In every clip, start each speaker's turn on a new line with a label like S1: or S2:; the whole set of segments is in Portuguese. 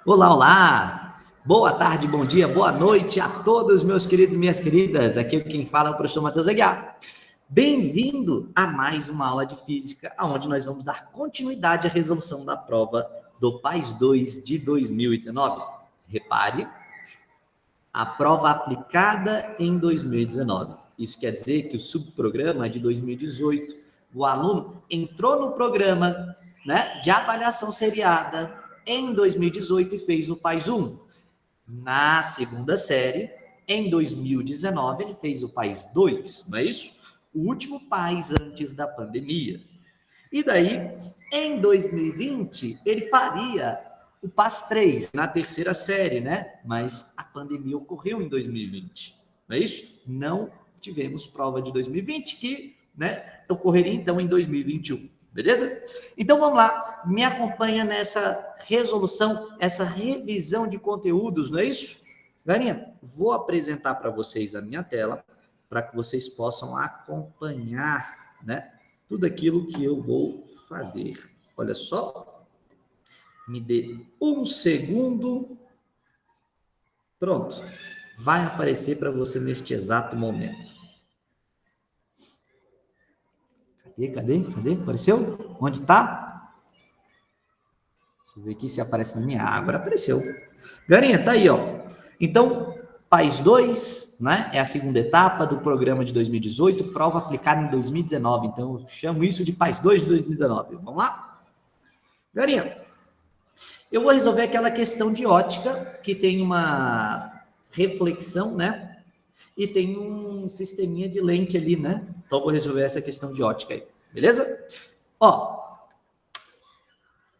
S1: Olá, olá! Boa tarde, bom dia, boa noite a todos, meus queridos e minhas queridas. Aqui quem fala é o professor Matheus Aguiar. Bem-vindo a mais uma aula de física, onde nós vamos dar continuidade à resolução da prova do PAS 2 de 2019. Repare, a prova aplicada em 2019. Isso quer dizer que o subprograma é de 2018. O aluno entrou no programa, né, de avaliação seriada em 2018 e fez o PAS 1. Na segunda série, em 2019, ele fez o PAS 2, não é isso? O último PAS antes da pandemia. E daí, em 2020, ele faria o PAS 3 na terceira série, né? Mas a pandemia ocorreu em 2020, não é isso? Não tivemos prova de 2020, que, né, ocorreria então em 2021, beleza? Então vamos lá, me acompanha nessa resolução, essa revisão de conteúdos, não é isso? Galinha, vou apresentar para vocês a minha tela, para que vocês possam acompanhar, né, tudo aquilo que eu vou fazer. Olha só, me dê um segundo. Pronto, vai aparecer para você neste exato momento. Cadê? Apareceu? Onde está? Deixa eu ver aqui se aparece para mim. Ah, agora apareceu. Garinha, tá aí, ó. Então, PAS 2, né? É a segunda etapa do programa de 2018, prova aplicada em 2019. Então, eu chamo isso de PAS 2 de 2019. Vamos lá? Garinha, eu vou resolver aquela questão de ótica, que tem uma reflexão, né? E tem um sisteminha de lente ali, né? Então, eu vou resolver essa questão de ótica aí, beleza? Ó,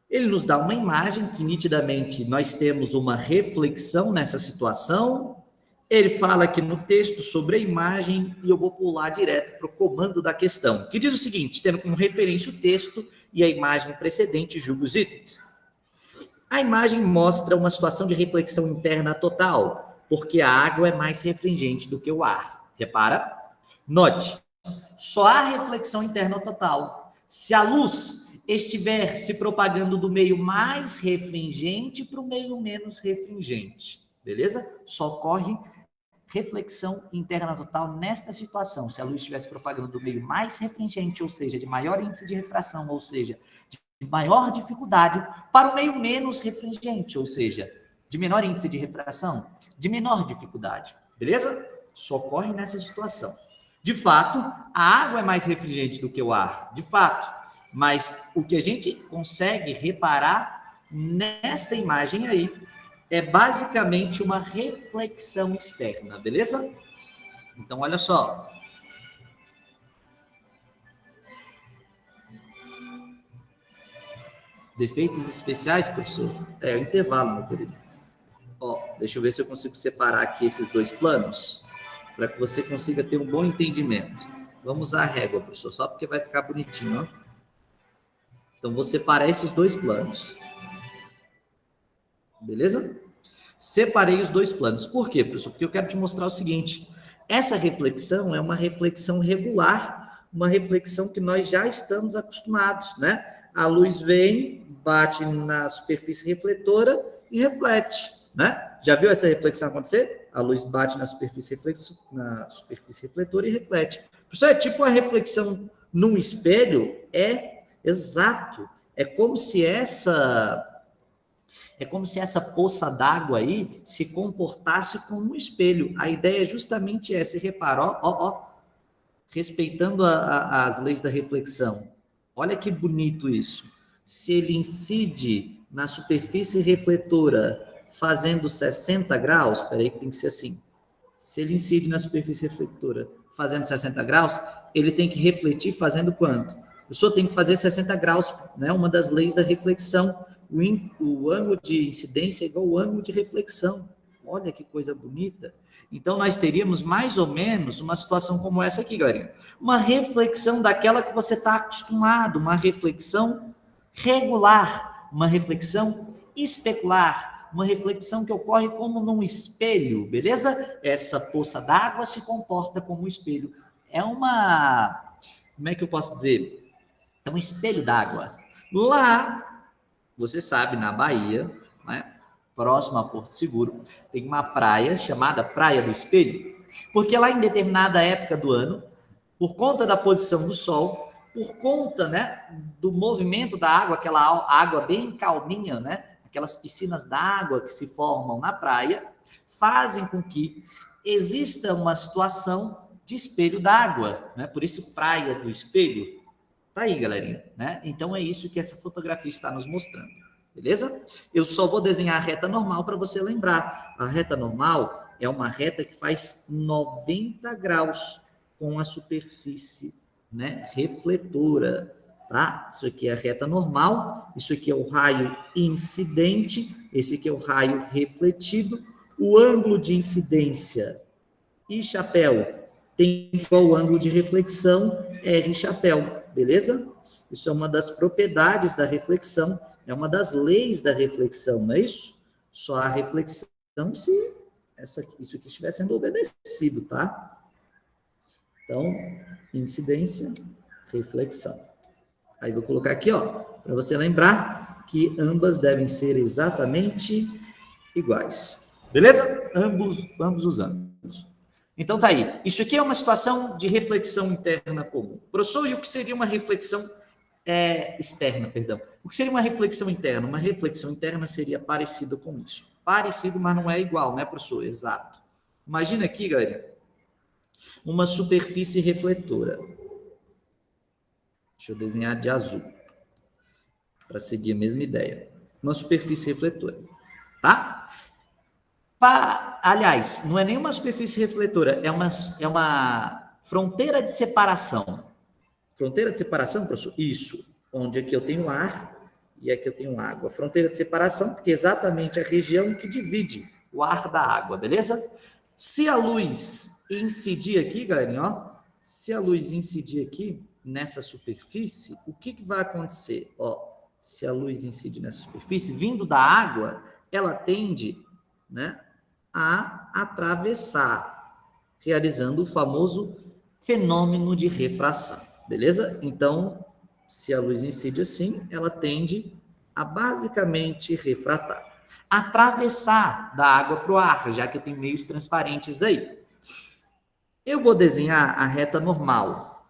S1: ele nos dá uma imagem que nitidamente nós temos uma reflexão nessa situação. Ele fala aqui no texto sobre a imagem e eu vou pular direto para o comando da questão, que diz o seguinte, tendo como referência o texto e a imagem precedente, julga os itens. A imagem mostra uma situação de reflexão interna total, porque a água é mais refringente do que o ar. Repara? Note, só há reflexão interna total se a luz estiver se propagando do meio mais refringente para o meio menos refringente. Beleza? Só ocorre reflexão interna total nesta situação. Se a luz estivesse propagando do meio mais refringente, ou seja, de maior índice de refração, ou seja, de maior dificuldade, para o meio menos refringente, ou seja, de menor índice de refração, de menor dificuldade. Beleza? Só ocorre nessa situação. De fato, a água é mais refringente do que o ar, de fato. Mas o que a gente consegue reparar nesta imagem aí é basicamente uma reflexão externa, beleza? Então, olha só. Defeitos especiais, professor? É o intervalo, meu querido. Ó, deixa eu ver se eu consigo separar aqui esses dois planos, para que você consiga ter um bom entendimento. Vamos usar a régua, professor, só porque vai ficar bonitinho, ó. Então, vou separar esses dois planos. Beleza? Separei os dois planos. Por quê, professor? Porque eu quero te mostrar o seguinte. Essa reflexão é uma reflexão regular, uma reflexão que nós já estamos acostumados, né? A luz vem, bate na superfície refletora e reflete, né? Já viu essa reflexão acontecer? A luz bate na superfície refletora e reflete. Professor, é tipo uma reflexão num espelho? É exato. É como se essa poça d'água aí se comportasse como um espelho. A ideia é justamente essa. Repara, respeitando as leis da reflexão. Olha que bonito isso. Se ele incide na superfície refletora fazendo 60 graus, peraí que tem que ser assim. Se ele incide na superfície refletora fazendo 60 graus, ele tem que refletir fazendo quanto? O senhor tem que fazer 60 graus, né? Uma das leis da reflexão. O ângulo de incidência é igual ao ângulo de reflexão. Olha que coisa bonita. Então, nós teríamos mais ou menos uma situação como essa aqui, galera. Uma reflexão daquela que você está acostumado, uma reflexão regular, uma reflexão especular, uma reflexão que ocorre como num espelho, beleza? Essa poça d'água se comporta como um espelho. É uma, como é que eu posso dizer? É um espelho d'água. Lá, você sabe, na Bahia, né? próximo a Porto Seguro, tem uma praia chamada Praia do Espelho, porque lá em determinada época do ano, por conta da posição do sol, por conta, né, do movimento da água, aquela água bem calminha, né, aquelas piscinas d'água que se formam na praia, fazem com que exista uma situação de espelho d'água, né? Por isso Praia do Espelho. Tá aí, galerinha, né? Então é isso que essa fotografia está nos mostrando, beleza? Eu só vou desenhar a reta normal para você lembrar. A reta normal é uma reta que faz 90 graus com a superfície, né, refletora, tá? Isso aqui é a reta normal, isso aqui é o raio incidente, esse aqui é o raio refletido, o ângulo de incidência e chapéu tem igual o ângulo de reflexão R chapéu, beleza? Isso é uma das propriedades da reflexão, é uma das leis da reflexão, não é isso? Só a reflexão se isso aqui estiver sendo obedecido, tá? Então, incidência, reflexão. Aí vou colocar aqui, ó, para você lembrar que ambas devem ser exatamente iguais. Beleza? Ambos os ângulos. Então tá aí. Isso aqui é uma situação de reflexão interna comum. Professor, e o que seria uma reflexão externa, perdão? O que seria uma reflexão interna? Uma reflexão interna seria parecida com isso. Parecido, mas não é igual, né, professor? Exato. Imagina aqui, galera, uma superfície refletora. Deixa eu desenhar de azul, para seguir a mesma ideia. Uma superfície refletora, tá? Aliás, não é nenhuma superfície refletora, é uma fronteira de separação. Fronteira de separação, professor? Isso, onde aqui eu tenho ar e aqui eu tenho água. Fronteira de separação, porque é exatamente a região que divide o ar da água, beleza? Se a luz incidir aqui, galerinha, ó, se a luz incidir aqui nessa superfície, o que vai acontecer? Ó, se a luz incidir nessa superfície, vindo da água, ela tende, né, a atravessar, realizando o famoso fenômeno de refração, beleza? Então, se a luz incide assim, ela tende a basicamente refratar, atravessar da água para o ar, já que eu tenho meios transparentes aí. Eu vou desenhar a reta normal,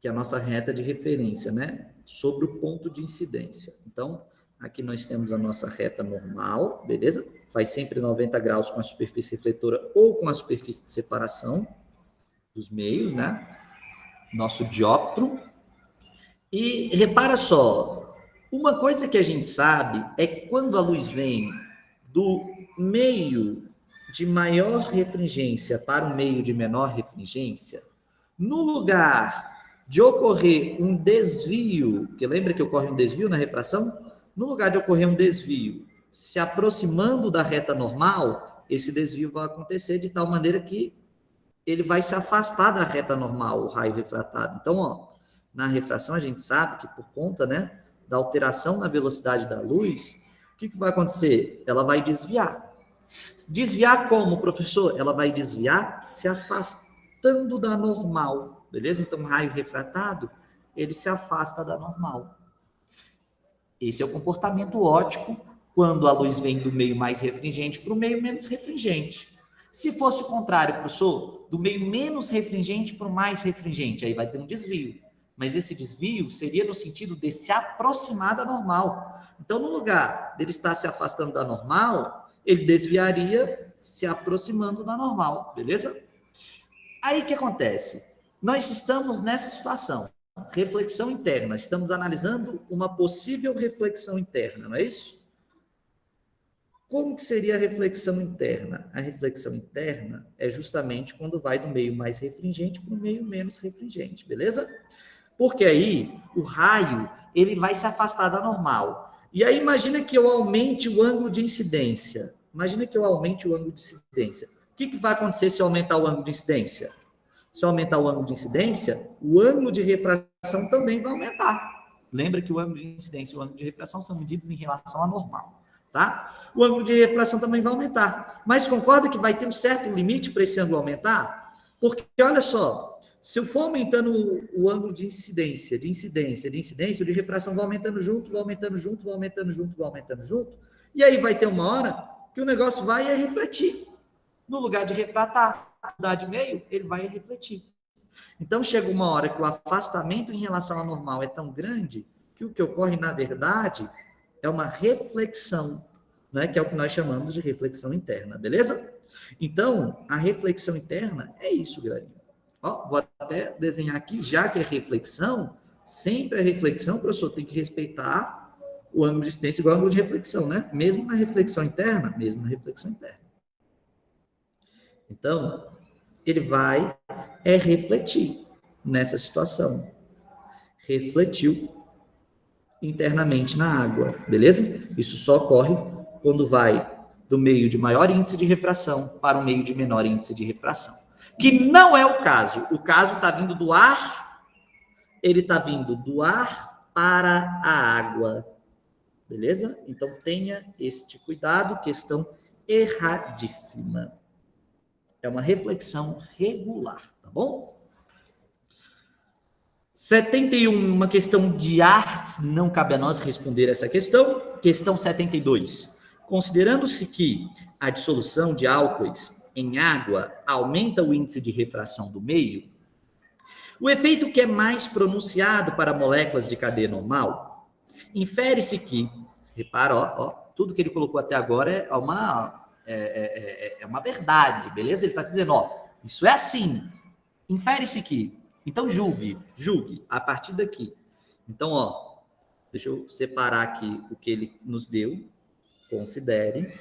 S1: que é a nossa reta de referência, né? Sobre o ponto de incidência. Então, aqui nós temos a nossa reta normal, beleza? Faz sempre 90 graus com a superfície refletora ou com a superfície de separação dos meios, né? Nosso dióptro. E repara só, uma coisa que a gente sabe é que quando a luz vem do meio de maior refringência para o meio de menor refringência, no lugar de ocorrer um desvio, que lembra que ocorre um desvio na refração? No lugar de ocorrer um desvio se aproximando da reta normal, esse desvio vai acontecer de tal maneira que ele vai se afastar da reta normal, o raio refratado. Então, ó, na refração a gente sabe que por conta, né, da alteração na velocidade da luz, o que vai acontecer? Ela vai desviar. Desviar como, professor? Ela vai desviar se afastando da normal, beleza? Então, o raio refratado, ele se afasta da normal. Esse é o comportamento óptico quando a luz vem do meio mais refringente para o meio menos refringente. Se fosse o contrário, professor, do meio menos refringente para o mais refringente, aí vai ter um desvio. Mas esse desvio seria no sentido de se aproximar da normal. Então, no lugar dele estar se afastando da normal, ele desviaria se aproximando da normal, beleza? Aí o que acontece? Nós estamos nessa situação, reflexão interna, estamos analisando uma possível reflexão interna, não é isso? Como que seria a reflexão interna? A reflexão interna é justamente quando vai do meio mais refringente para o meio menos refringente, beleza? Porque aí o raio ele vai se afastar da normal. E aí imagina que eu aumente o ângulo de incidência. Imagina que eu aumente o ângulo de incidência. O que vai acontecer se eu aumentar o ângulo de incidência? Se eu aumentar o ângulo de incidência, o ângulo de refração também vai aumentar. Lembra que o ângulo de incidência e o ângulo de refração são medidos em relação à normal. Tá? O ângulo de refração também vai aumentar. Mas concorda que vai ter um certo limite para esse ângulo aumentar? Porque, olha só, Se eu for aumentando o ângulo de incidência, o de refração vai aumentando junto, e aí vai ter uma hora que o negócio vai refletir. No lugar de refratar, mudar de meio, ele vai refletir. Então, chega uma hora que o afastamento em relação ao normal é tão grande que o que ocorre, na verdade, é uma reflexão, né? Que é o que nós chamamos de reflexão interna, beleza? Então, a reflexão interna é isso, galerinha. Ó, vou até desenhar aqui, já que é reflexão, sempre a reflexão, o professor tem que respeitar o ângulo de incidência igual ao ângulo de reflexão, né? Mesmo na reflexão interna. Então, ele vai refletir nessa situação. Refletiu internamente na água, beleza? Isso só ocorre quando vai do meio de maior índice de refração para o meio de menor índice de refração. Que não é o caso. O caso está vindo do ar, ele está vindo do ar para a água, beleza? Então, tenha este cuidado, questão erradíssima. É uma reflexão regular, tá bom? 71, uma questão de arte, não cabe a nós responder essa questão. Questão 72. Considerando-se que a dissolução de álcoois em água aumenta o índice de refração do meio, o efeito que é mais pronunciado para moléculas de cadeia normal, infere-se que, repara, ó, tudo que ele colocou até agora é uma verdade, beleza? Ele está dizendo, ó, isso é assim. Infere-se que, então julgue a partir daqui. Então, ó, deixa eu separar aqui o que ele nos deu. Considere,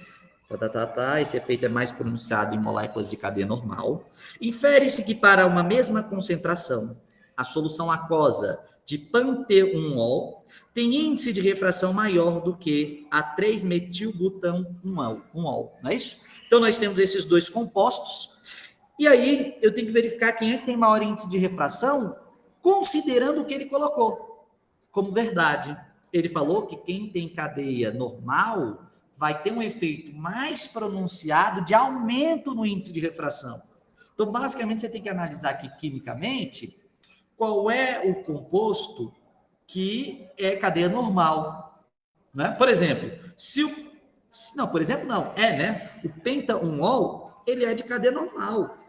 S1: esse efeito é mais pronunciado em moléculas de cadeia normal. Infere-se que para uma mesma concentração, a solução aquosa de panteonol tem índice de refração maior do que a 3-metilbutanol, não é isso? Então, nós temos esses dois compostos, e aí eu tenho que verificar quem é que tem maior índice de refração, considerando o que ele colocou como verdade. Ele falou que quem tem cadeia normal vai ter um efeito mais pronunciado de aumento no índice de refração. Então, basicamente, você tem que analisar aqui quimicamente qual é o composto que é cadeia normal, né? Por exemplo, o pentaonol, ele é de cadeia normal.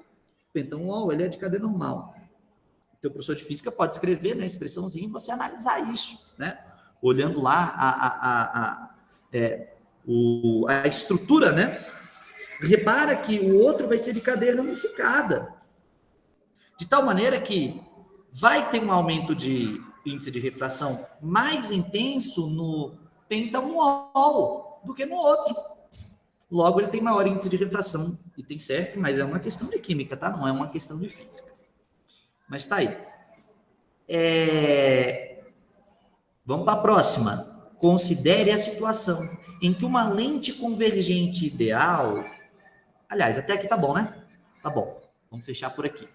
S1: Então, o professor de física pode escrever, né, a expressãozinha e você analisar isso, né? Olhando lá a estrutura, né? Repara que o outro vai ser de cadeia ramificada, de tal maneira que vai ter um aumento de índice de refração mais intenso no pentaonol do que no outro. Logo, ele tem maior índice de refração, e tem certo, mas é uma questão de química, tá? Não é uma questão de física. Mas tá aí. Vamos para a próxima. Considere a situação em que uma lente convergente ideal... Aliás, até aqui tá bom, né? Tá bom. Vamos fechar por aqui.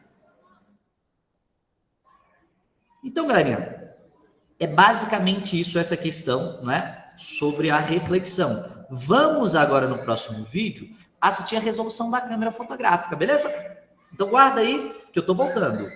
S1: Então, galerinha, é basicamente isso, essa questão, né, sobre a reflexão. Vamos agora, no próximo vídeo, assistir a resolução da câmera fotográfica, beleza? Então, guarda aí que eu tô voltando.